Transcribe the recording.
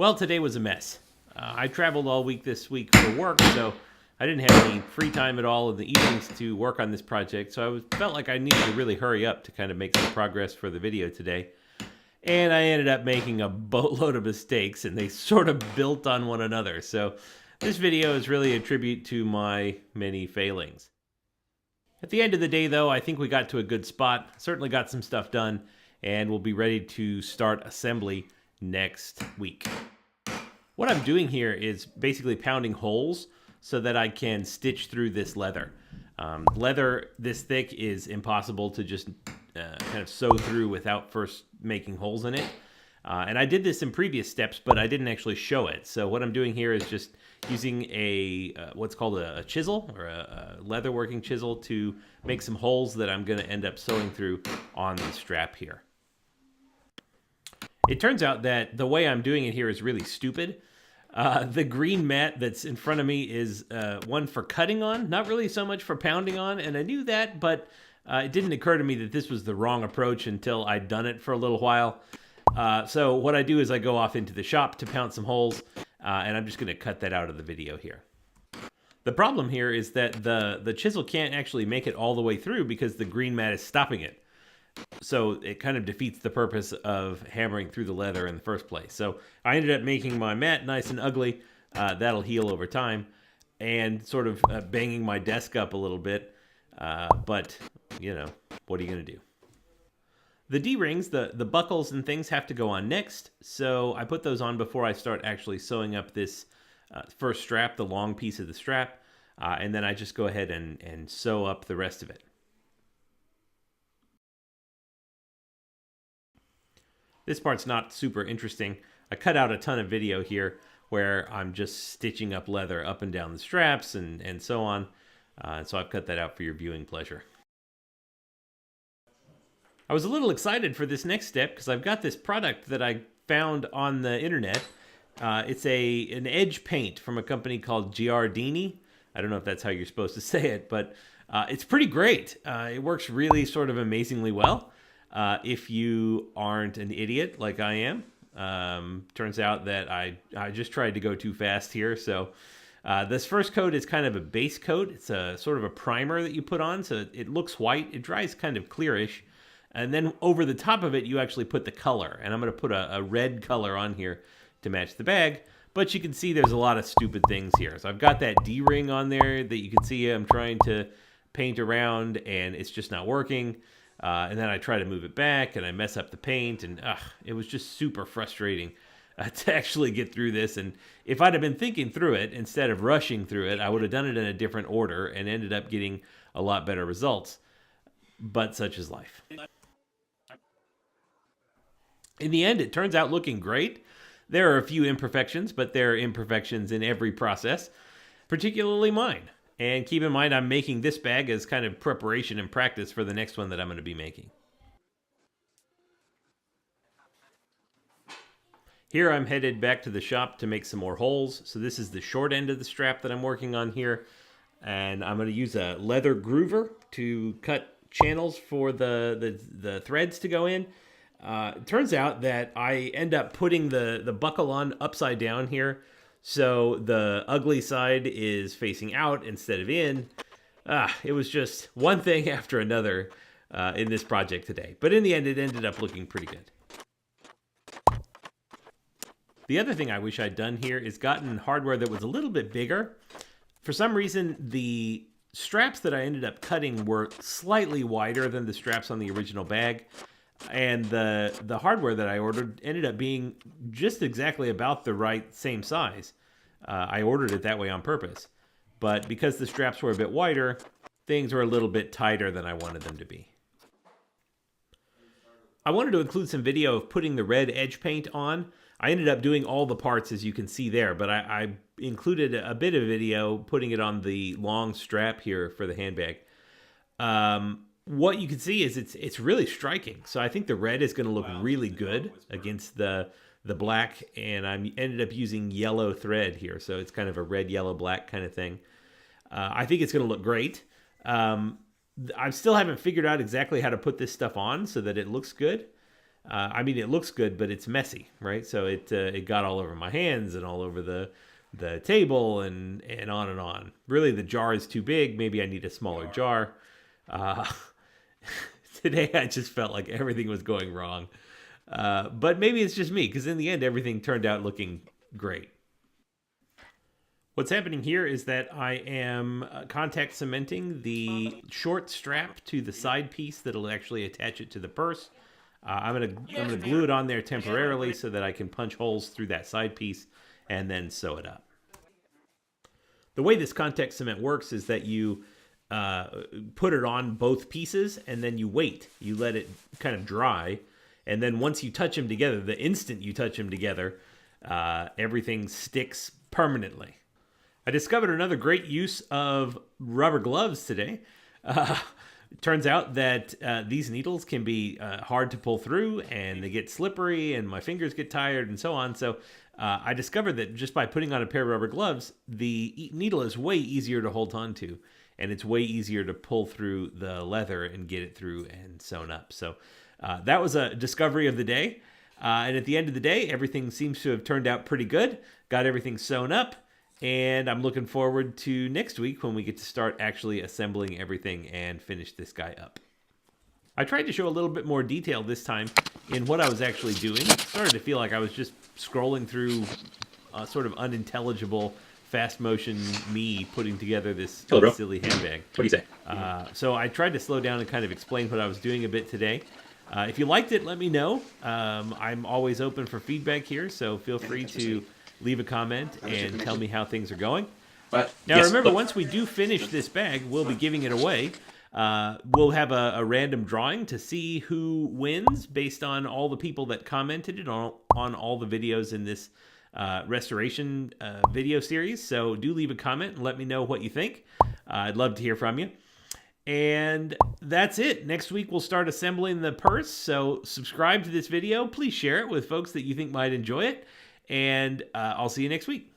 Well, today was a mess. I traveled all week this week for work, so I didn't have any free time at all in the evenings to work on this project, so felt like I needed to really hurry up to kind of make some progress for the video today. And I ended up making a boatload of mistakes, and they sort of built on one another. So this video is really a tribute to my many failings. At the end of the day, though, I think we got to a good spot, certainly got some stuff done, and we'll be ready to start assembly next week. What I'm doing here is basically pounding holes so that I can stitch through this leather. Leather this thick is impossible to just kind of sew through without first making holes in it. And I did this in previous steps, but I didn't actually show it. So what I'm doing here is just using a what's called a chisel, or a leather working chisel, to make some holes that I'm going to end up sewing through on the strap here. It turns out that the way I'm doing it here is really stupid. The green mat that's in front of me is one for cutting on, not really so much for pounding on, and I knew that, but it didn't occur to me that this was the wrong approach until I'd done it for a little while. So what I do is I go off into the shop to pound some holes, and I'm just going to cut that out of the video here. The problem here is that the chisel can't actually make it all the way through because the green mat is stopping it. So it kind of defeats the purpose of hammering through the leather in the first place. So I ended up making my mat nice and ugly. That'll heal over time. And sort of banging my desk up a little bit. But, you know, what are you going to do? The D-rings, the buckles and things have to go on next. So I put those on before I start actually sewing up this first strap, the long piece of the strap. And then I just go ahead and sew up the rest of it. This part's not super interesting. I cut out a ton of video here where I'm just stitching up leather up and down the straps and so on. So I've cut that out for your viewing pleasure. I was a little excited for this next step because I've got this product that I found on the internet. It's an edge paint from a company called Giardini. I don't know if that's how you're supposed to say it, but it's pretty great. It works really sort of amazingly well. If you aren't an idiot like I am. Turns out that I just tried to go too fast here. So this first coat is kind of a base coat. It's a sort of a primer that you put on, so it looks white. It dries kind of clearish. And then over the top of it, you actually put the color. And I'm going to put a red color on here to match the bag. But you can see there's a lot of stupid things here. So I've got that D-ring on there that you can see I'm trying to paint around, and it's just not working. And then I try to move it back, and I mess up the paint, and it was just super frustrating to actually get through this. And if I'd have been thinking through it instead of rushing through it, I would have done it in a different order and ended up getting a lot better results. But such is life. In the end, it turns out looking great. There are a few imperfections, but there are imperfections in every process, particularly mine. And keep in mind, I'm making this bag as kind of preparation and practice for the next one that I'm going to be making. Here I'm headed back to the shop to make some more holes. So this is the short end of the strap that I'm working on here. And I'm going to use a leather groover to cut channels for the threads to go in. It turns out that I end up putting the buckle on upside down here. So the ugly side is facing out instead of in. It was just one thing after another in this project today. But in the end, it ended up looking pretty good. The other thing I wish I'd done here is gotten hardware that was a little bit bigger. For some reason, the straps that I ended up cutting were slightly wider than the straps on the original bag. And the hardware that I ordered ended up being just exactly about the right same size. I ordered it that way on purpose. But because the straps were a bit wider, things were a little bit tighter than I wanted them to be. I wanted to include some video of putting the red edge paint on. I ended up doing all the parts, as you can see there, but I included a bit of video putting it on the long strap here for the handbag. What you can see is it's really striking. So I think the red is going to look really good against the black, and I ended up using yellow thread here. So it's kind of a red, yellow, black kind of thing. I think it's going to look great. I still haven't figured out exactly how to put this stuff on so that it looks good. I mean, it looks good, but it's messy, right? So it got all over my hands and all over the table and on and on. Really, the jar is too big. Maybe I need a smaller jar. Uh, Today, I just felt like everything was going wrong. But maybe it's just me, because in the end, everything turned out looking great. What's happening here is that I am contact cementing the short strap to the side piece that'll actually attach it to the purse. I'm gonna glue it on there temporarily so that I can punch holes through that side piece and then sew it up. The way this contact cement works is that you put it on both pieces and then you wait. You let it kind of dry, and then once you touch them together, the instant you touch them together, everything sticks permanently. I discovered another great use of rubber gloves today. It turns out that these needles can be hard to pull through, and they get slippery, and my fingers get tired, and so on. So I discovered that just by putting on a pair of rubber gloves, the needle is way easier to hold on to, and it's way easier to pull through the leather and get it through and sewn up. So that was a discovery of the day. And at the end of the day, everything seems to have turned out pretty good. Got everything sewn up. And I'm looking forward to next week when we get to start actually assembling everything and finish this guy up. I tried to show a little bit more detail this time in what I was actually doing. It started to feel like I was just scrolling through sort of unintelligible, fast motion me putting together this silly handbag. What do you say? So I tried to slow down and kind of explain what I was doing a bit today. If you liked it, let me know. I'm always open for feedback here, so feel free to leave a comment and tell me how things are going. But, now, yes, remember, once we do finish this bag, we'll be giving it away. We'll have a random drawing to see who wins based on all the people that commented it on all the videos in this restoration video series. So do leave a comment and let me know what you think. I'd love to hear from you. And that's it. Next week, we'll start assembling the purse. So subscribe to this video. Please share it with folks that you think might enjoy it. And I'll see you next week.